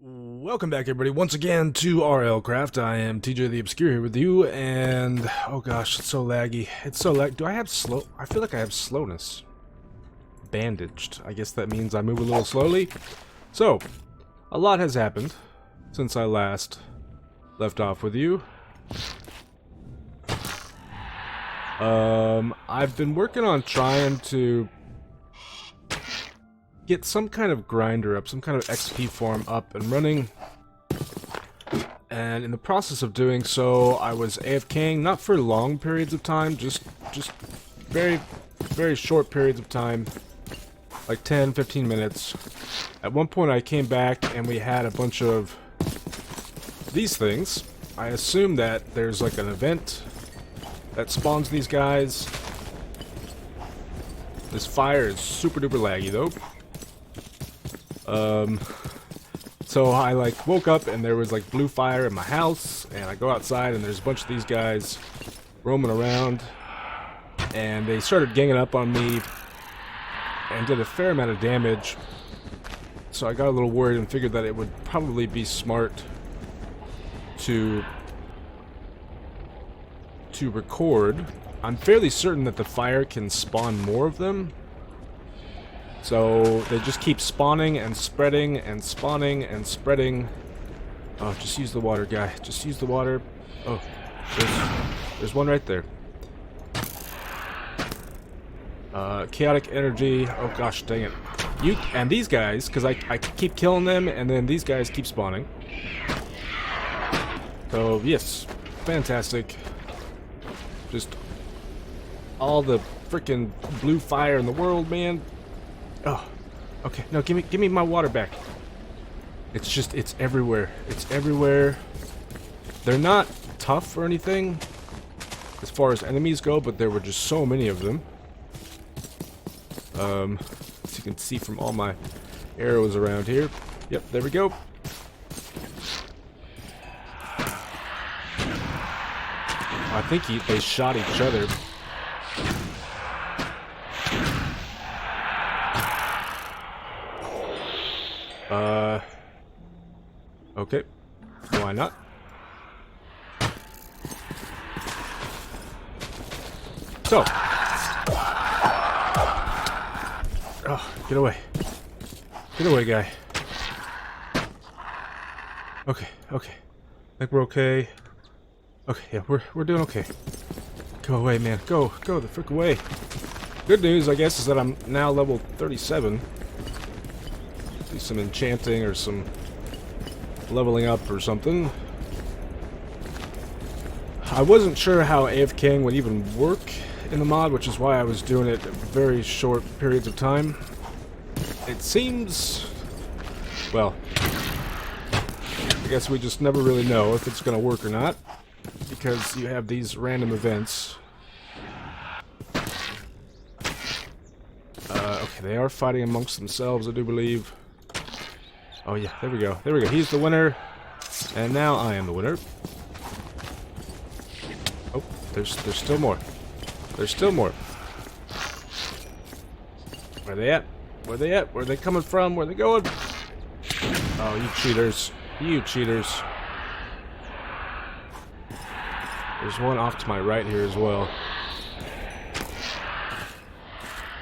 Welcome back, everybody, once again to RLCraft. I am TJ the Obscure here with you, and oh gosh, it's so laggy. It's so lag. Do I have slow? I feel like I have slowness. Bandaged. I guess that means I move a little slowly. So, a lot has happened since I last left off with you. I've been working on trying to get some kind of grinder up, some kind of XP farm up and running. And in the process of doing so, I was AFKing, not for long periods of time, just very, very short periods of time, like 10, 15 minutes. At one point I came back and we had a bunch of these things. I assume that there's like an event that spawns these guys. This fire is super duper laggy though. So I like woke up and there was like blue fire in my house, and I go outside and there's a bunch of these guys roaming around, and they started ganging up on me and did a fair amount of damage. So I got a little worried and figured that it would probably be smart to record. I'm fairly certain that the fire can spawn more of them. So they just keep spawning and spreading and spawning and spreading. Oh, just use the water, guy. Just use the water. Oh, there's one right there. Chaotic energy. Oh gosh, dang it. You and these guys, because I keep killing them, and then these guys keep spawning. So yes, fantastic. Just all the freaking blue fire in the world, man. Oh, okay. No, give me my water back. It's everywhere. It's everywhere. They're not tough or anything as far as enemies go, but there were just so many of them. As you can see from all my arrows around here. Yep, there we go. I think they shot each other. Okay. Why not? So. Oh, get away. Get away, guy. Okay, okay. I think we're okay. Okay, yeah, we're doing okay. Go away, man. Go the frick away. Good news, I guess, is that I'm now level 37. Do some enchanting or some leveling up or something. I wasn't sure how AFKing would even work in the mod, which is why I was doing it at very short periods of time. It seems... well, I guess we just never really know if it's going to work or not, because you have these random events. Okay, they are fighting amongst themselves, I do believe. Oh yeah, there we go. There we go. He's the winner. And now I am the winner. Oh, there's still more. There's still more. Where are they at? Where are they at? Where are they coming from? Where are they going? Oh, you cheaters. You cheaters. There's one off to my right here as well.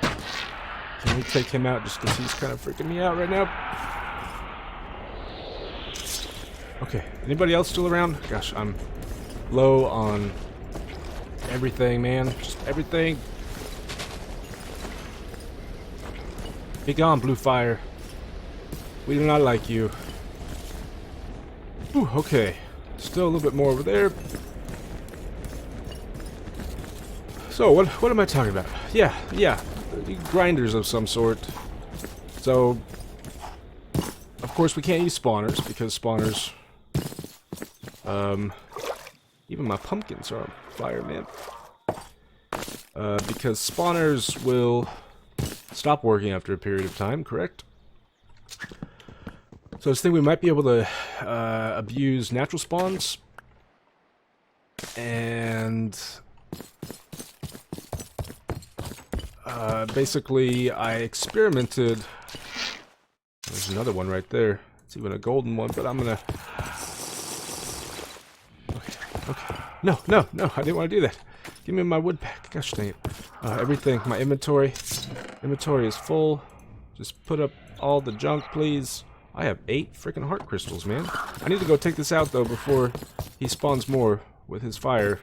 Can we take him out just because he's kind of freaking me out right now? Okay, anybody else still around? Gosh, I'm low on everything, man. Just everything. Be gone, blue fire. We do not like you. Whew, okay. Still a little bit more over there. So, what am I talking about? Yeah. Grinders of some sort. So, of course we can't use spawners, because spawners... even my pumpkins are on fire, man. Because spawners will stop working after a period of time, correct? So I was thinking we might be able to abuse natural spawns. And basically I experimented. There's another one right there. It's even a golden one, but I'm gonna... Okay, okay. No, no, no, I didn't want to do that. Give me my wood pack. Gosh dang it. Everything, my inventory. Inventory is full. Just put up all the junk, please. I have 8 freaking heart crystals, man. I need to go take this out, though, before he spawns more with his fire.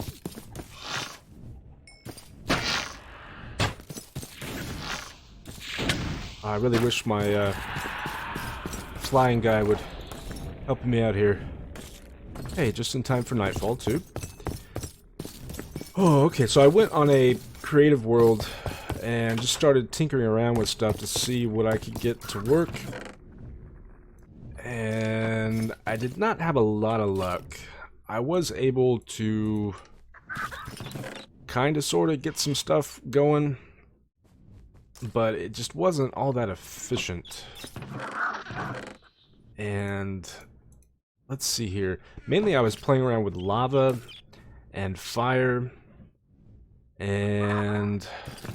I really wish my flying guy would help me out here. Hey, just in time for nightfall, too. Oh, okay, so I went on a creative world and just started tinkering around with stuff to see what I could get to work. And I did not have a lot of luck. I was able to kind of sort of get some stuff going, but it just wasn't all that efficient. And let's see here. Mainly I was playing around with lava and fire. And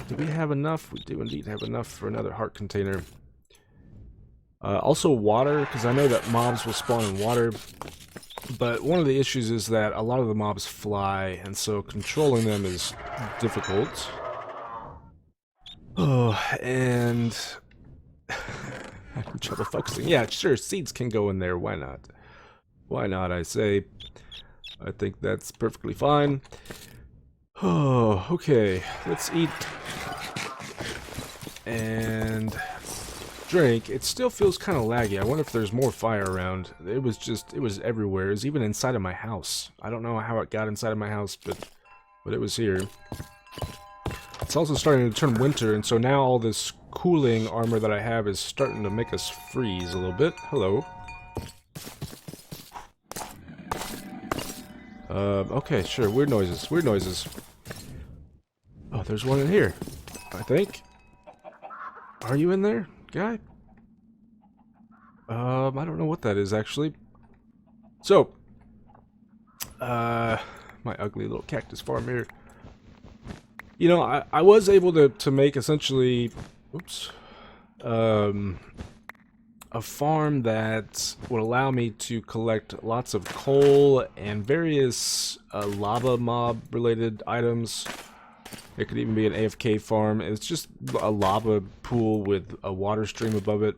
do we have enough? We do indeed have enough for another heart container. Also water, because I know that mobs will spawn in water. But one of the issues is that a lot of the mobs fly, and so controlling them is difficult. Oh, and I'm having trouble focusing. Yeah, sure, seeds can go in there. Why not? Why not, I say. I think that's perfectly fine. Oh, okay. Let's eat and drink. It still feels kind of laggy. I wonder if there's more fire around. It was everywhere. It was even inside of my house. I don't know how it got inside of my house, but it was here. It's also starting to turn winter, and so now all this cooling armor that I have is starting to make us freeze a little bit. Hello. Okay, sure. Weird noises. Weird noises. Oh, there's one in here, I think. Are you in there, guy? I don't know what that is, actually. So, my ugly little cactus farm here. You know, I was able to make essentially, oops, a farm that would allow me to collect lots of coal and various lava mob related items. It could even be an AFK farm. It's just a lava pool with a water stream above it.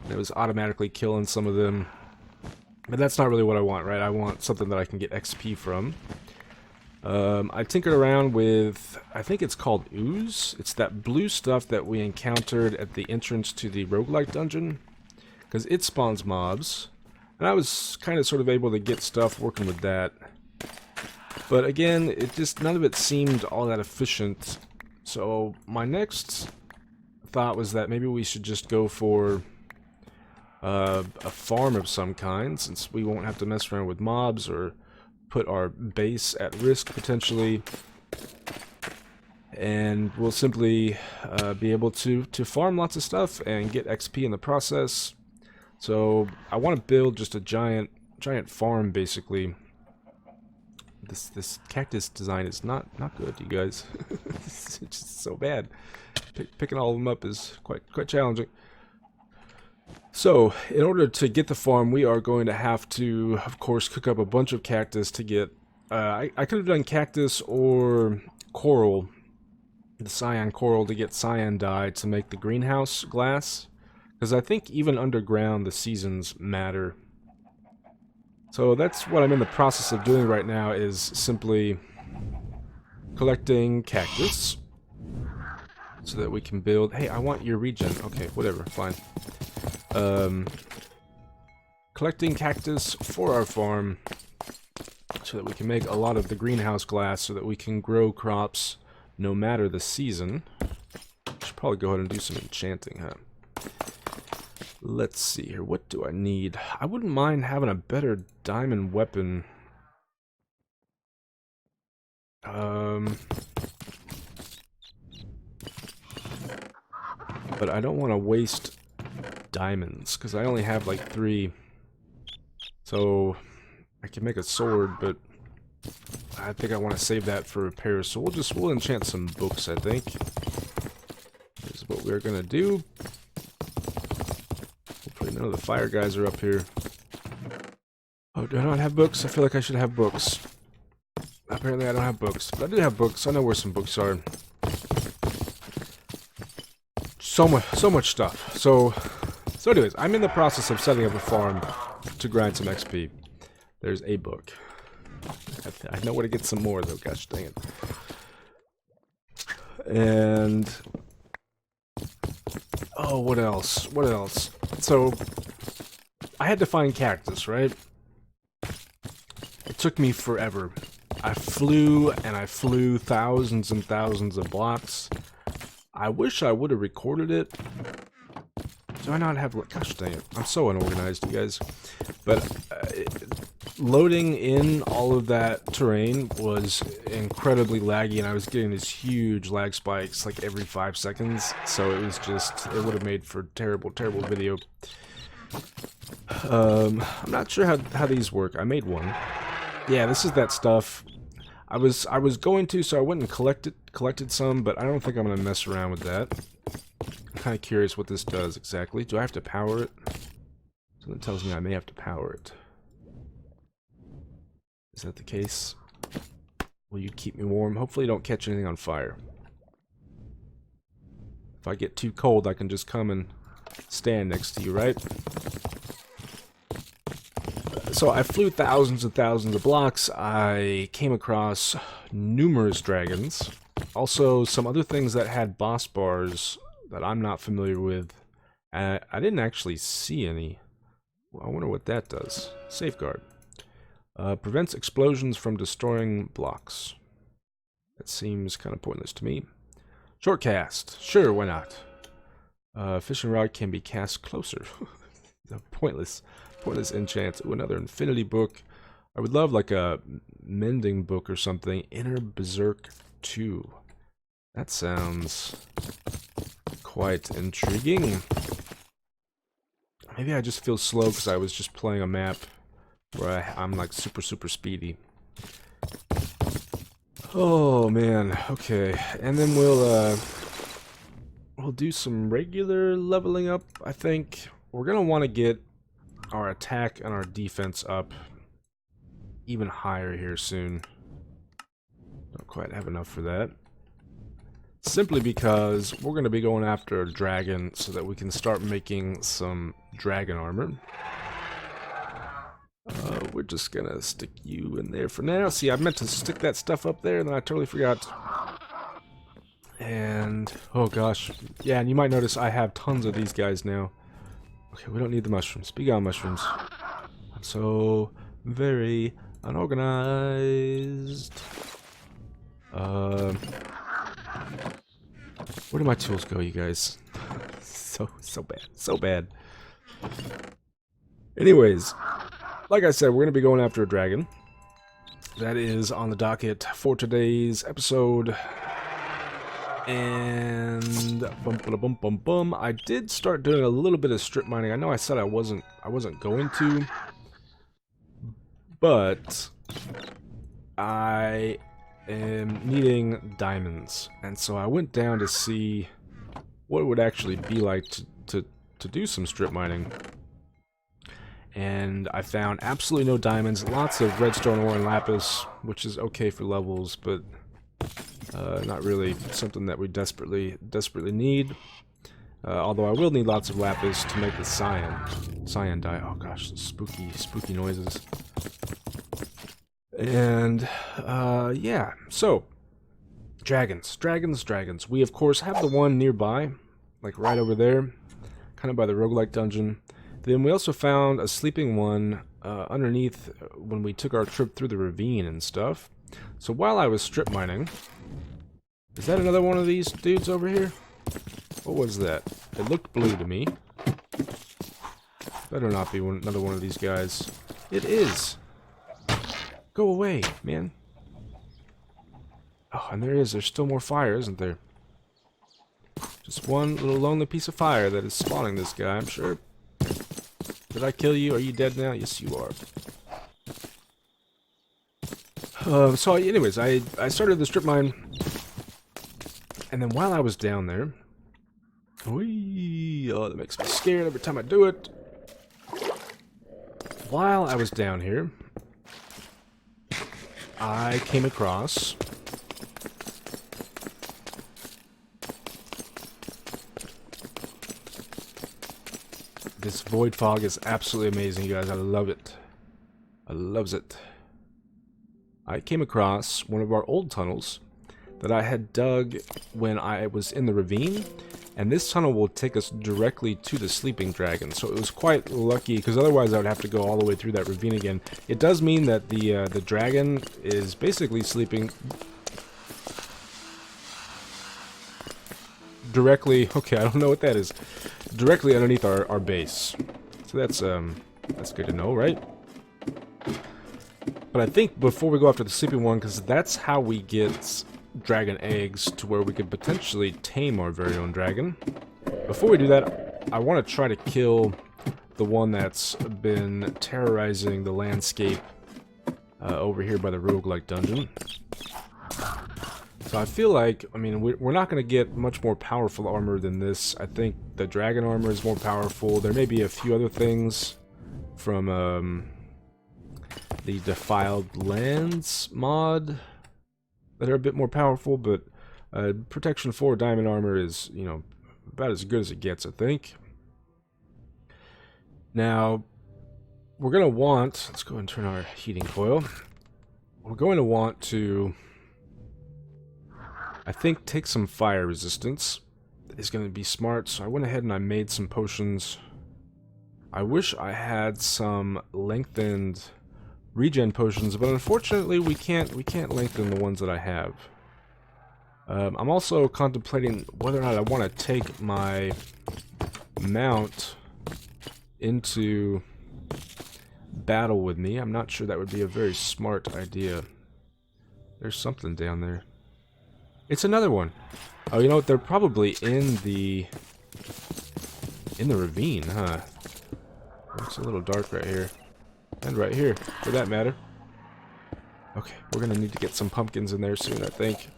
And it was automatically killing some of them. But that's not really what I want, right? I want something that I can get XP from. I tinkered around with, I think it's called ooze. It's that blue stuff that we encountered at the entrance to the roguelike dungeon. Because it spawns mobs. And I was kind of sort of able to get stuff working with that. But again, it just, none of it seemed all that efficient. So my next thought was that maybe we should just go for a farm of some kind, since we won't have to mess around with mobs or put our base at risk potentially. And we'll simply be able to farm lots of stuff and get XP in the process. So I want to build just a giant farm basically. This cactus design is not good, you guys. It's just so bad. Picking all of them up is quite challenging. So, in order to get the farm, we are going to have to, of course, cook up a bunch of cactus to get... I could have done cactus or coral, the cyan coral, to get cyan dye to make the greenhouse glass. Because I think even underground the seasons matter. So that's what I'm in the process of doing right now, is simply collecting cactus so that we can build... Hey, I want your regen. Okay, whatever, fine. Collecting cactus for our farm so that we can make a lot of the greenhouse glass so that we can grow crops no matter the season. Should probably go ahead and do some enchanting, huh? Let's see here. What do I need? I wouldn't mind having a better diamond weapon. But I don't want to waste diamonds, because I only have like 3. So I can make a sword, but I think I want to save that for repairs. So we'll enchant some books, I think. This is what we're gonna do. Hopefully none of the fire guys are up here. Oh, do I not have books? I feel like I should have books. Apparently I don't have books, but I do have books. I know where some books are. So much stuff. So anyways, I'm in the process of setting up a farm to grind some XP. There's a book. I know where to get some more though, gosh dang it. And oh, what else? What else? So I had to find cactus, right? It took me forever. I flew and I flew thousands and thousands of blocks. I wish I would have recorded it. Do I not have... Gosh dang it. I'm so unorganized, you guys. But loading in all of that terrain was incredibly laggy, and I was getting these huge lag spikes like every 5 seconds. So it was just... It would have made for terrible, terrible video. I'm not sure how these work. I made one. Yeah, this is that stuff. I was going to, so I went and collected some, but I don't think I'm gonna mess around with that. I'm kind of curious what this does exactly. Do I have to power it? Something tells me I may have to power it. Is that the case? Will you keep me warm? Hopefully you don't catch anything on fire. If I get too cold, I can just come and stand next to you, right? So I flew thousands and thousands of blocks. I came across numerous dragons. Also, some other things that had boss bars that I'm not familiar with. I didn't actually see any. Well, I wonder what that does. Safeguard. Prevents explosions from destroying blocks. That seems kind of pointless to me. Short cast. Sure, why not? Fishing rod can be cast closer. Pointless enchant. Ooh, another infinity book. I would love like a mending book or something. Inner Berserk 2. That sounds quite intriguing. Maybe I just feel slow because I was just playing a map where I'm like super speedy. Oh man, okay. And then we'll do some regular leveling up, I think. We're gonna want to get our attack and our defense up even higher here soon. Don't quite have enough for that. Simply because we're going to be going after a dragon so that we can start making some dragon armor. We're just going to stick you in there for now. See, I meant to stick that stuff up there and then I totally forgot. And, oh gosh. Yeah, and you might notice I have tons of these guys now. Okay, we don't need the mushrooms. Be gone, mushrooms. I'm so very unorganized. Where do my tools go, you guys? So bad. Anyways, like I said, we're gonna be going after a dragon. That is on the docket for today's episode. And I did start doing a little bit of strip mining. I know I said I wasn't going to, but I am needing diamonds, and so I went down to see what it would actually be like to do some strip mining. And I found absolutely no diamonds, lots of redstone ore and lapis, which is okay for levels, but not really something that we desperately need. Although I will need lots of lapis to make the cyan dye. Oh gosh, spooky noises. And yeah, so dragons. We of course have the one nearby, like right over there, kind of by the roguelike dungeon. Then we also found a sleeping one underneath when we took our trip through the ravine and stuff. So while I was strip mining, is that another one of these dudes over here? What was that? It looked blue to me. Better not be another one of these guys. It is. Go away, man. Oh, and there is. There's still more fire, isn't there? Just one little lonely piece of fire that is spawning this guy, I'm sure. Did I kill you? Are you dead now? Yes, you are. So anyways, I started the strip mine, and then while I was down there, whee, oh, that makes me scared every time I do it. while I was down here, I came across this void fog. Is absolutely amazing, you guys. I love it. I loves it. I came across one of our old tunnels that I had dug when I was in the ravine, and this tunnel will take us directly to the sleeping dragon. So it was quite lucky, because otherwise I would have to go all the way through that ravine again. It does mean that the dragon is basically sleeping directly. Okay, I don't know what that is. Directly underneath our base. So that's good to know, right? But I think before we go after the sleeping one, because that's how we get dragon eggs to where we could potentially tame our very own dragon. Before we do that, I want to try to kill the one that's been terrorizing the landscape over here by the roguelike dungeon. So I feel like, I mean, we're not going to get much more powerful armor than this. I think the dragon armor is more powerful. There may be a few other things from the Defiled Lands mod that are a bit more powerful, but Protection 4 diamond armor is, you know, about as good as it gets, I think. Now, we're going to want, let's go and turn our heating coil. We're going to want to, I think, take some fire resistance. Is going to be smart, so I went ahead and I made some potions. I wish I had some lengthened regen potions, but unfortunately we can't lengthen the ones that I have. I'm also contemplating whether or not I want to take my mount into battle with me. I'm not sure that would be a very smart idea. There's something down there. It's another one. Oh, you know what? They're probably in the ravine, huh? It's a little dark right here. And right here, for that matter. Okay, we're gonna need to get some pumpkins in there soon, I think.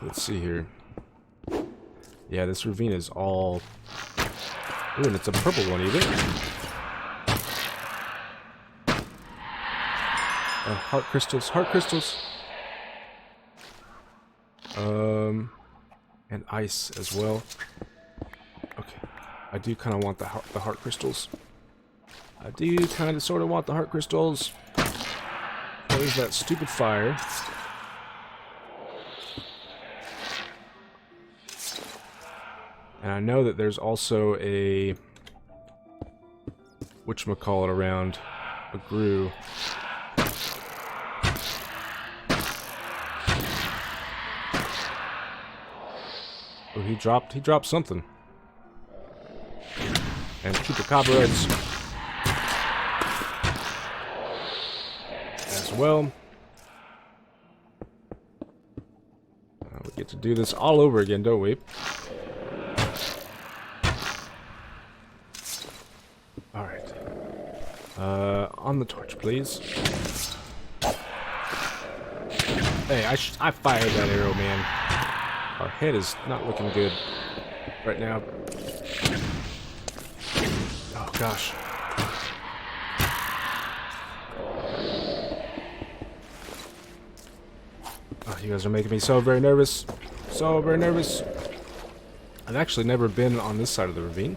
Let's see here. Yeah, this ravine is all... Ooh, and it's a purple one even. Heart crystals, heart crystals. And ice as well. Okay, I do kind of want the heart crystals. I do kind of sort of want the heart crystals. There's that stupid fire. And I know that there's also a whatchamacallit around a grue. Oh, he dropped something. And chupacabras as well. We get to do this all over again, don't we? Alright. On the torch, please. Hey, I fired that arrow, man. Our head is not looking good right now. Oh, gosh. Oh, you guys are making me so very nervous. So very nervous. I've actually never been on this side of the ravine.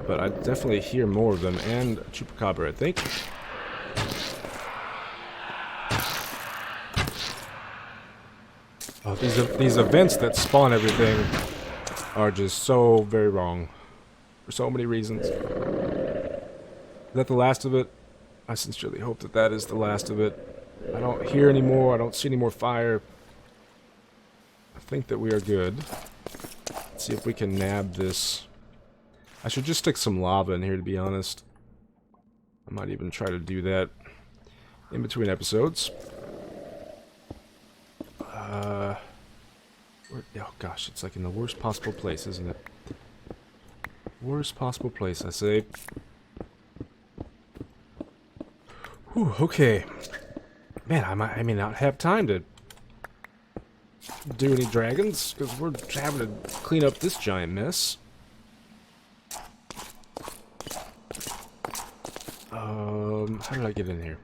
But I definitely hear more of them, and a chupacabra, I think. Oh, these events that spawn everything are just so very wrong for so many reasons. Is that the last of it? I sincerely hope that that is the last of it. I don't hear any more. I don't see any more fire. I think that we are good. Let's see if we can nab this. I should just stick some lava in here, to be honest. I might even try to do that in between episodes. Oh gosh, it's like in the worst possible place, isn't it? Worst possible place, I say. Whew, okay. Man, I may not have time to do any dragons, because we're having to clean up this giant mess. How did I get in here?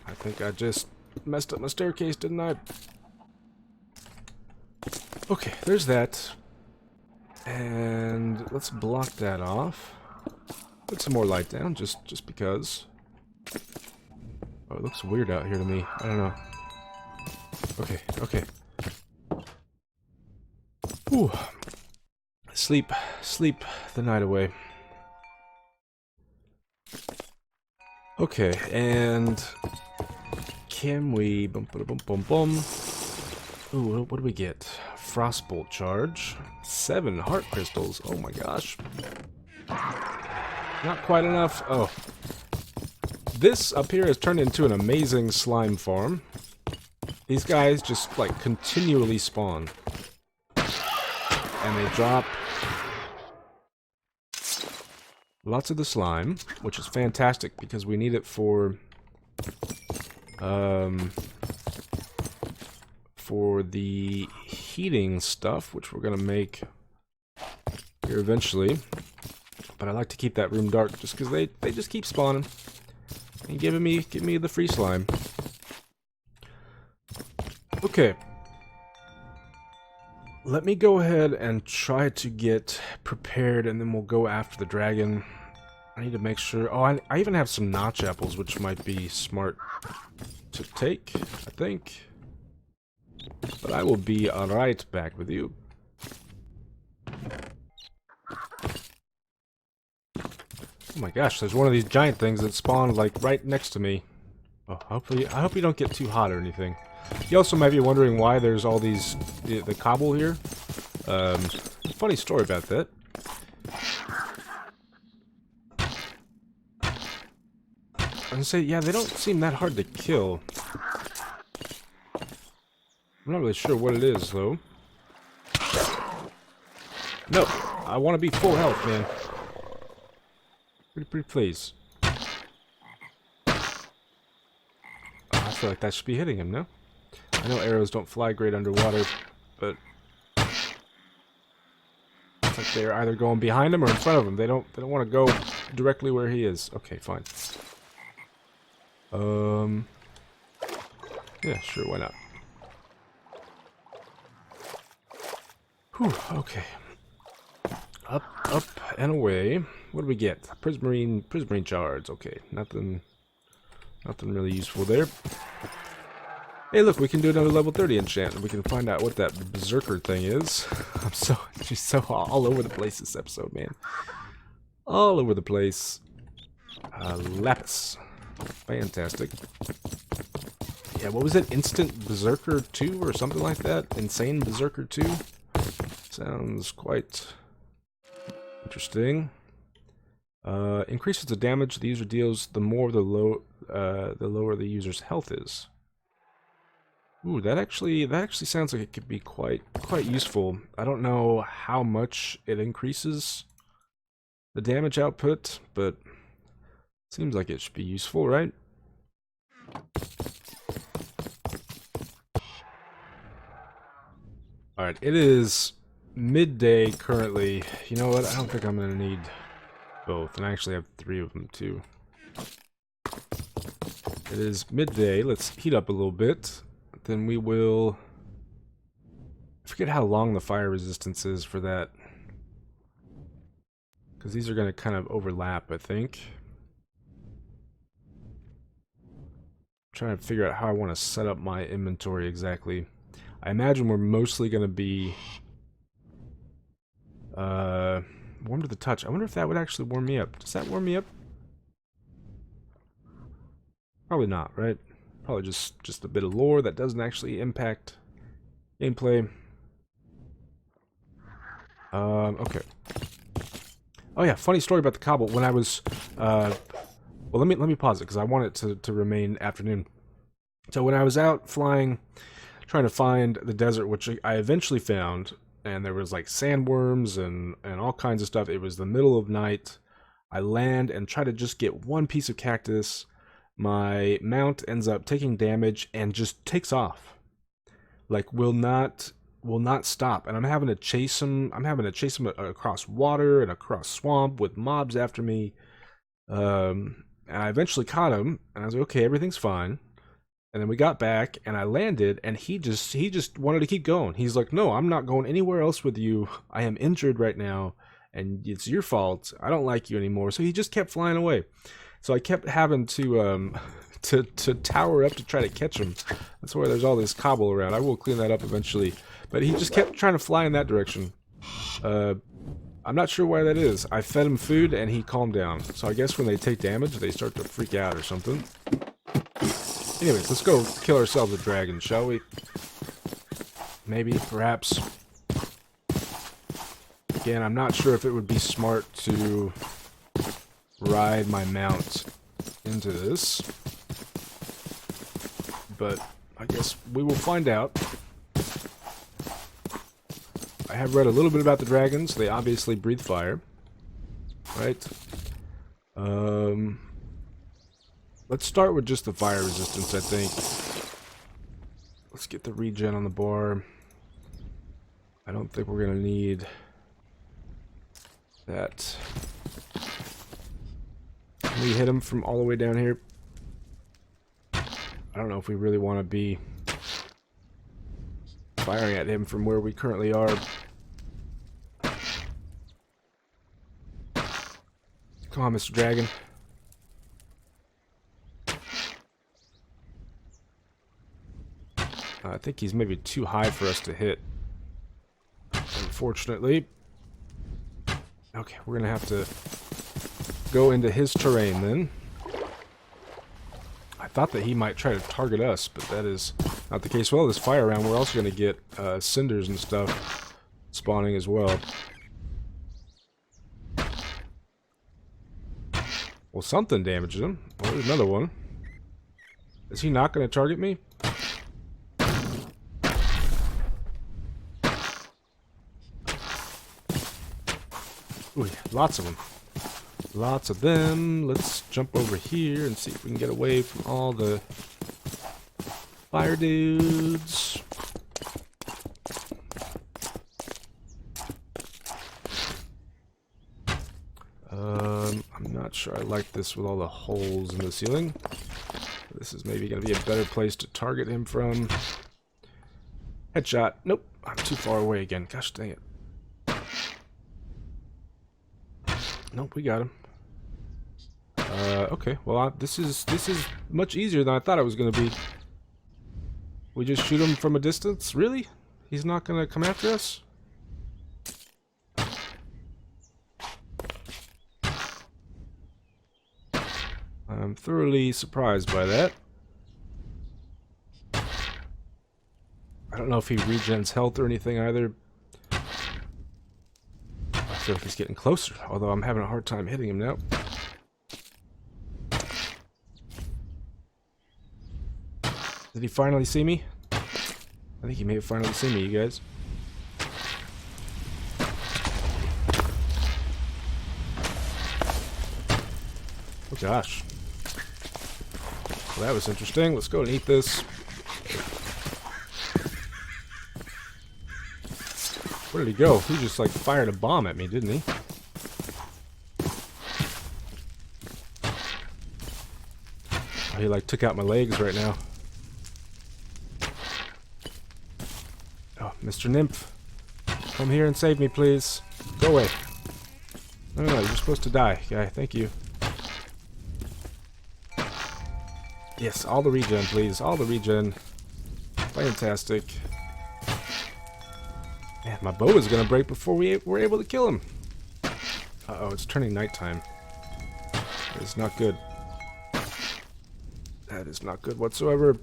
I think I just messed up my staircase, didn't I? Okay, there's that. And let's block that off. Put some more light down, just because. Oh, it looks weird out here to me. I don't know. Okay, okay. Whew. Sleep the night away. Okay, and can we bum bum bum bum bum? Ooh, what do we get? Frostbolt charge. 7 heart crystals. Oh my gosh. Not quite enough. Oh. This up here has turned into an amazing slime farm. These guys just like continually spawn. And they drop lots of the slime, which is fantastic because we need it for the heating stuff, which we're gonna make here eventually. But I like to keep that room dark just because they just keep spawning and give me the free slime. Okay. Let me go ahead and try to get prepared, and then we'll go after the dragon. I need to make sure... Oh, I even have some notch apples, which might be smart to take, I think. But I will be right back with you. Oh my gosh, there's one of these giant things that spawned, like, right next to me. Oh, hopefully... I hope you don't get too hot or anything. You also might be wondering why there's all these... the cobble here. Funny story about that. I was gonna say, yeah, they don't seem that hard to kill. I'm not really sure what it is, though. No, I want to be full health, man. Pretty please. Oh, I feel like that should be hitting him, no? I know arrows don't fly great underwater, but it's like they're either going behind him or in front of him. They don't want to go directly where he is. Okay, fine. Yeah, sure, why not? Whew, okay. Up, and away. What do we get? Prismarine shards. Okay, nothing really useful there. Hey, look, we can do another level 30 enchant, and we can find out what that berserker thing is. She's so all over the place this episode, man. All over the place. Lapis. Fantastic. Yeah, what was it? Instant Berserker 2 or something like that? Insane Berserker 2? Sounds quite interesting. Increases the damage the user deals the lower the user's health is. Ooh, that actually sounds like it could be quite useful. I don't know how much it increases the damage output, but seems like it should be useful, right? Alright, it is midday currently. You know what? I don't think I'm gonna need both, and I actually have 3 of them too. It is midday. Let's heat up a little bit. Then we will... I forget how long the fire resistance is for that. Because these are going to kind of overlap, I think. I'm trying to figure out how I want to set up my inventory exactly. I imagine we're mostly going to be... warm to the touch. I wonder if that would actually warm me up. Does that warm me up? Probably not, right? Probably just a bit of lore that doesn't actually impact gameplay. Okay. Oh yeah, funny story about the cobble. When I was, well, let me pause it because I want it to remain afternoon. So when I was out flying, trying to find the desert, which I eventually found, and there was like sandworms and all kinds of stuff. It was the middle of night. I land and try to just get one piece of cactus. My mount ends up taking damage and just takes off. like will not stop, and I'm having to chase him. I'm having to chase him across water and across swamp with mobs after me. And I eventually caught him, and I was like, okay, everything's fine. And then we got back, and I landed, and he just wanted to keep going. He's like, no, I'm not going anywhere else with you. I am injured right now, and it's your fault. I don't like you anymore. So he just kept flying away. So I kept having to to tower up to try to catch him. That's why there's all this cobble around. I will clean that up eventually. But he just kept trying to fly in that direction. I'm not sure why that is. I fed him food, and he calmed down. So I guess when they take damage, they start to freak out or something. Anyways, let's go kill ourselves a dragon, shall we? Maybe, perhaps. Again, I'm not sure if it would be smart to ride my mount into this. But I guess we will find out. I have read a little bit about the dragons. They obviously breathe fire. Right? Let's start with just the fire resistance, I think. Let's get the regen on the bar. I don't think we're going to need that. Can we hit him from all the way down here? I don't know if we really want to be firing at him from where we currently are. Come on, Mr. Dragon. I think he's maybe too high for us to hit, unfortunately. Okay, we're gonna have to go into his terrain then. I thought that he might try to target us, but that is not the case. Well, this fire round, we're also gonna get cinders and stuff spawning as well. Well, something damages him. Well, there's another one. Is he not gonna target me? Ooh, lots of them. Lots of them. Let's jump over here and see if we can get away from all the fire dudes. I'm not sure I like this with all the holes in the ceiling. This is maybe going to be a better place to target him from. Headshot. Nope. I'm too far away again. Gosh dang it. Nope, we got him. Okay, well, this is much easier than I thought it was going to be. We just shoot him from a distance? Really? He's not going to come after us? I'm thoroughly surprised by that. I don't know if he regens health or anything either. I feel like he's getting closer, although I'm having a hard time hitting him now. Did he finally see me? I think he may have finally seen me, you guys. Oh gosh. Well, that was interesting. Let's go and eat this. Where did he go? He just like fired a bomb at me, didn't he? Oh, he like took out my legs right now. Oh, Mr. Nymph. Come here and save me, please. Go away. No, you're supposed to die, guy. Thank you. Yes, all the regen, please. All the regen. Fantastic. Man, my bow is gonna break before we were able to kill him. Uh-oh, it's turning nighttime. That is not good. That is not good whatsoever.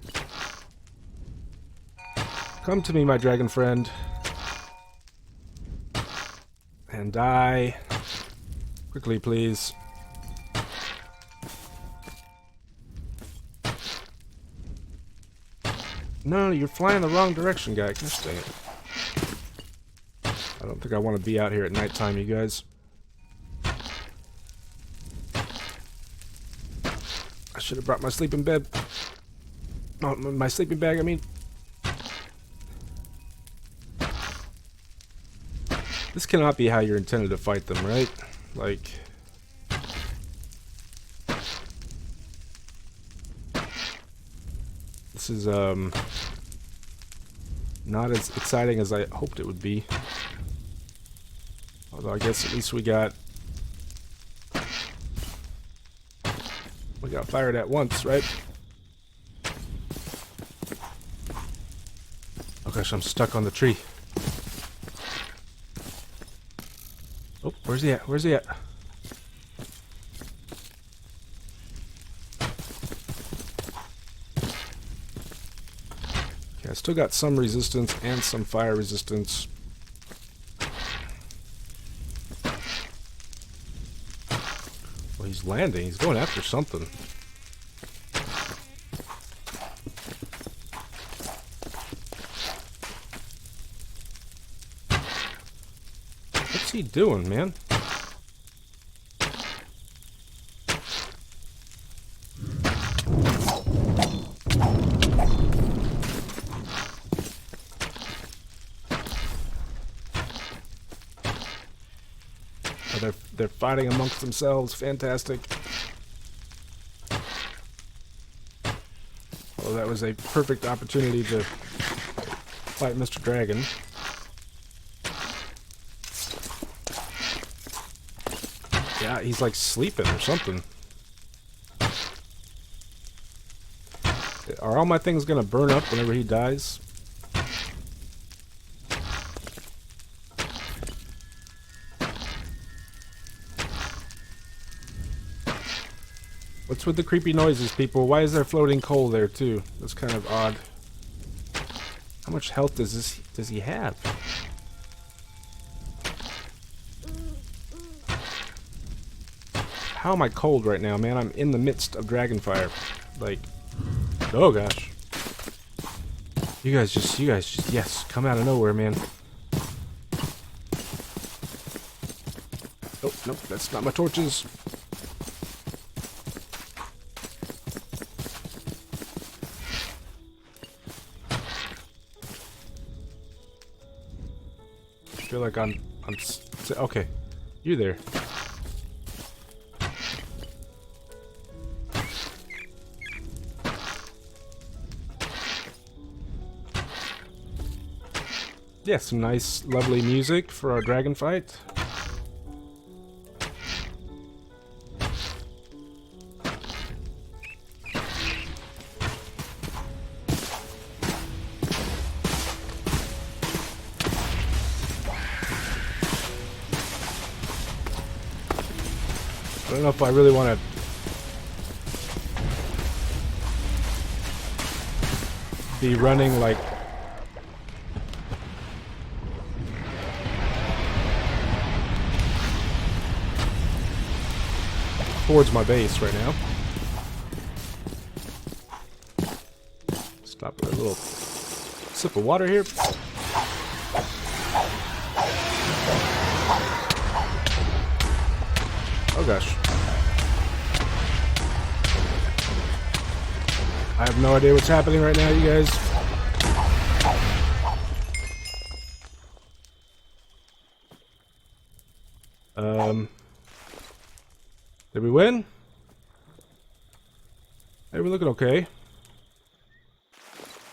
Come to me, my dragon friend. And die. Quickly, please. No, you're flying the wrong direction, guy. Gosh dang it. I don't think I want to be out here at nighttime, you guys. I should have brought my sleeping bed. Oh, my sleeping bag, I mean. This cannot be how you're intended to fight them, right? Like... This is, not as exciting as I hoped it would be. Although I guess at least we got fired at once, right? Oh gosh, I'm stuck on the tree. Oh, where's he at? Where's he at? Okay, I still got some resistance and some fire resistance. Well, he's landing. He's going after something. What's he doing, man? Oh, they're fighting amongst themselves. Fantastic. Oh, that was a perfect opportunity to fight Mr. Dragon. Yeah, he's like sleeping or something. Are all my things gonna burn up whenever he dies? What's with the creepy noises, people? Why is there floating coal there too? That's kind of odd. How much health does he have? How am I cold right now, man? I'm in the midst of Dragonfire. Like, oh gosh. You guys just, yes, come out of nowhere, man. Oh, nope, that's not my torches. I feel like I'm okay. You there. Yeah, some nice, lovely music for our dragon fight. I don't know if I really want to be running like towards my base right now. Stop with a little sip of water here. Oh gosh. I have no idea what's happening right now, you guys. Did we win? Hey, we're looking okay.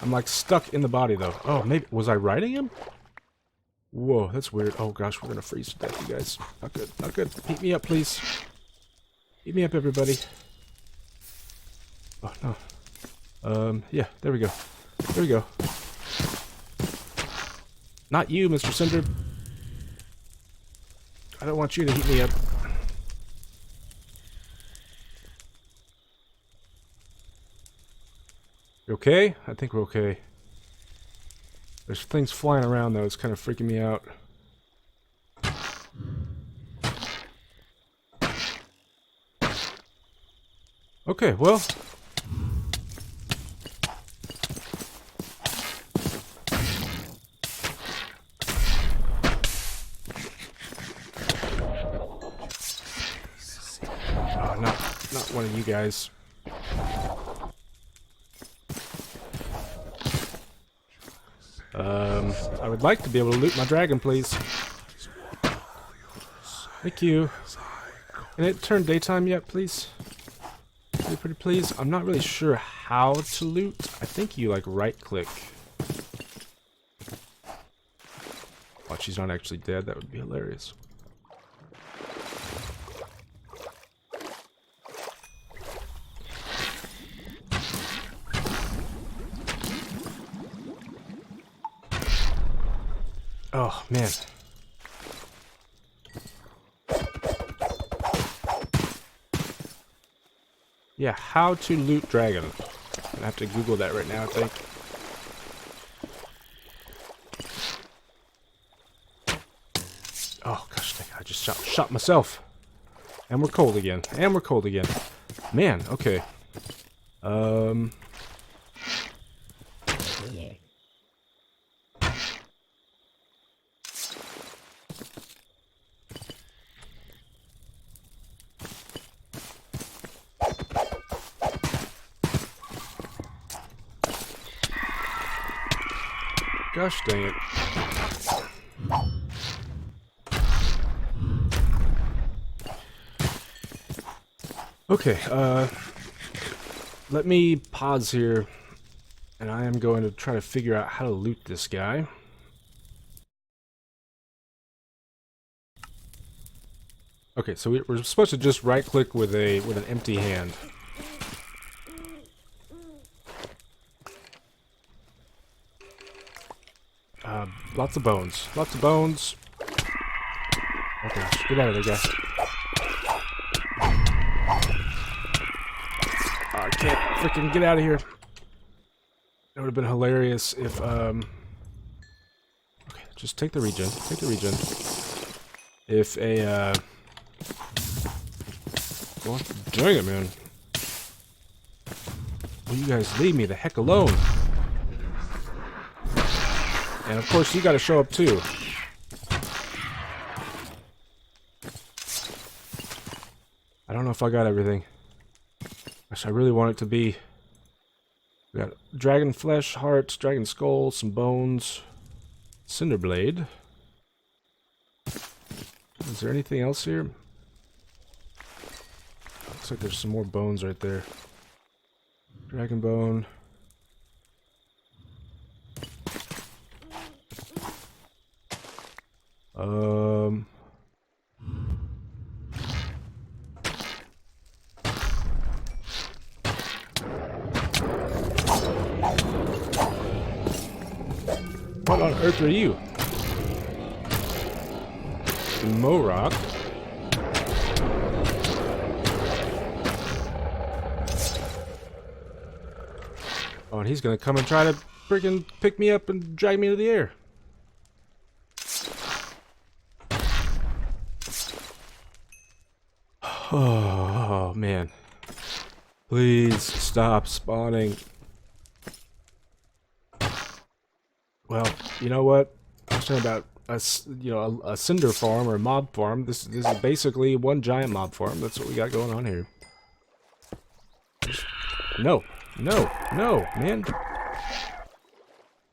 I'm like stuck in the body though. Oh, maybe was I riding him? Whoa, that's weird. Oh gosh, we're gonna freeze to death, you guys. Not good, not good. Heat me up, please. Heat me up, everybody. Oh no. Yeah, there we go. There we go. Not you, Mr. Cinder. I don't want you to heat me up. You okay? I think we're okay. There's things flying around though, it's kind of freaking me out. Okay, well. Oh, not one of you guys. I would like to be able to loot my dragon, please. Thank you. Can it turn daytime yet, please? Pretty please. I'm not really sure how to loot. I think you like right click. Watch, she's not actually dead. That would be hilarious. Oh man. Yeah, how to loot dragon. I'm gonna have to Google that right now, I think. Oh gosh, I just shot myself. And we're cold again. And we're cold again. Man, okay. Gosh dang it. Okay, let me pause here, and I am going to try to figure out how to loot this guy. Okay, so we're supposed to just right-click with an empty hand. Lots of bones. Lots of bones. Oh gosh, get out of there, guys. Oh, I can't freaking get out of here. It would have been hilarious if, okay, just take the regen. Take the regen. If a, well, dang it, man. Will you guys leave me the heck alone? And of course, you gotta show up too. I don't know if I got everything. Gosh, I really want it to be. We got dragon flesh, hearts, dragon skull, some bones, cinder blade. Is there anything else here? Looks like there's some more bones right there. Dragon bone. What on earth are you? Morok. Oh, and he's gonna come and try to freaking pick me up and drag me into the air. Oh man. Please stop spawning. Well, you know what? I was talking about a cinder farm or a mob farm. This is basically one giant mob farm. That's what we got going on here. No, no, no, man.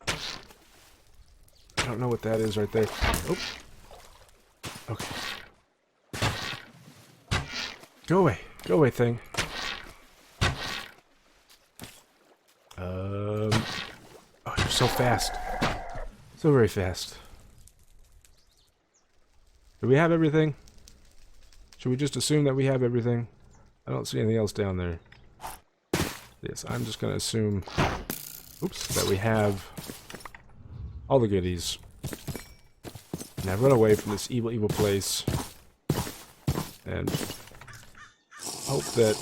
I don't know what that is right there. Oh. Okay. Go away, thing. Oh, you're so fast. So very fast. Do we have everything? Should we just assume that we have everything? I don't see anything else down there. Yes, I'm just gonna assume, oops, that we have all the goodies. Now run away from this evil, evil place. And hope that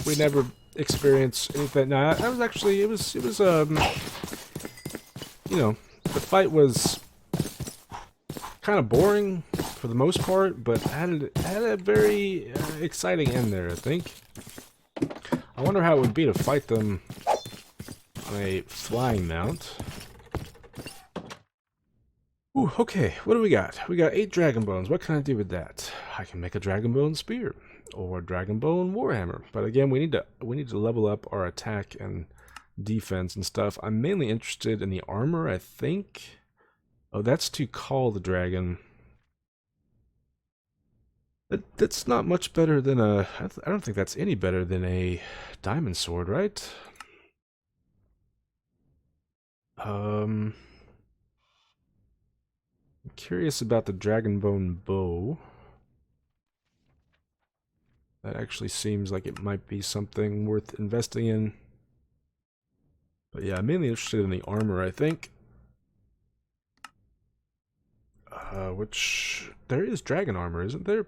we never experience anything. Now, that was actually, it was you know, the fight was kind of boring for the most part, but had a very exciting end there, I think. I wonder how it would be to fight them on a flying mount. Ooh, okay, what do we got? We got 8 dragon bones. What can I do with that? I can make a dragon bone spear or a dragon bone warhammer. But again, we need to level up our attack and defense and stuff. I'm mainly interested in the armor, I think. Oh, that's to call the dragon. That's not much better than a... I don't think that's any better than a diamond sword, right? I'm curious about the dragonbone bow. That actually seems like it might be something worth investing in. But yeah, I'm mainly interested in the armor, I think. Which... There is dragon armor, isn't there?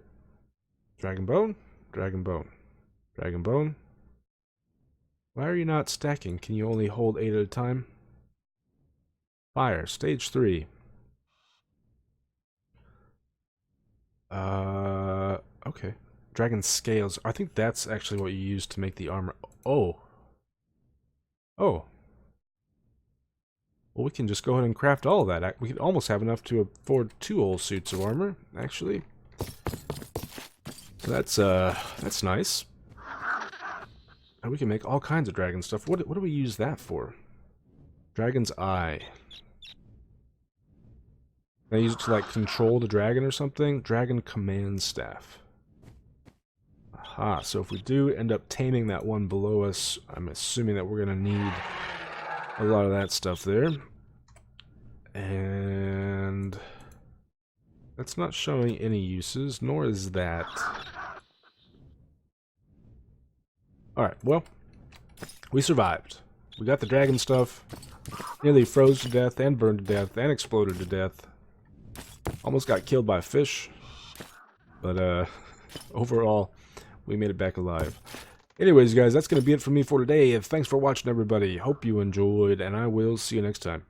Dragon bone? Dragon bone. Dragon bone? Why are you not stacking? Can you only hold 8 at a time? Fire, stage 3. Okay. Dragon scales. I think that's actually what you use to make the armor. Oh. Oh. Well, we can just go ahead and craft all of that. We could almost have enough to afford 2 whole suits of armor, actually. So that's nice. And we can make all kinds of dragon stuff. What do we use that for? Dragon's eye. Can I use it to, like, control the dragon or something? Dragon command staff. Aha, so if we do end up taming that one below us, I'm assuming that we're going to need a lot of that stuff there. And that's not showing any uses, nor is that. Alright, well, we survived. We got the dragon stuff, nearly froze to death and burned to death and exploded to death. Almost got killed by a fish, but overall, we made it back alive. Anyways, guys, that's going to be it for me for today. Thanks for watching, everybody. Hope you enjoyed, and I will see you next time.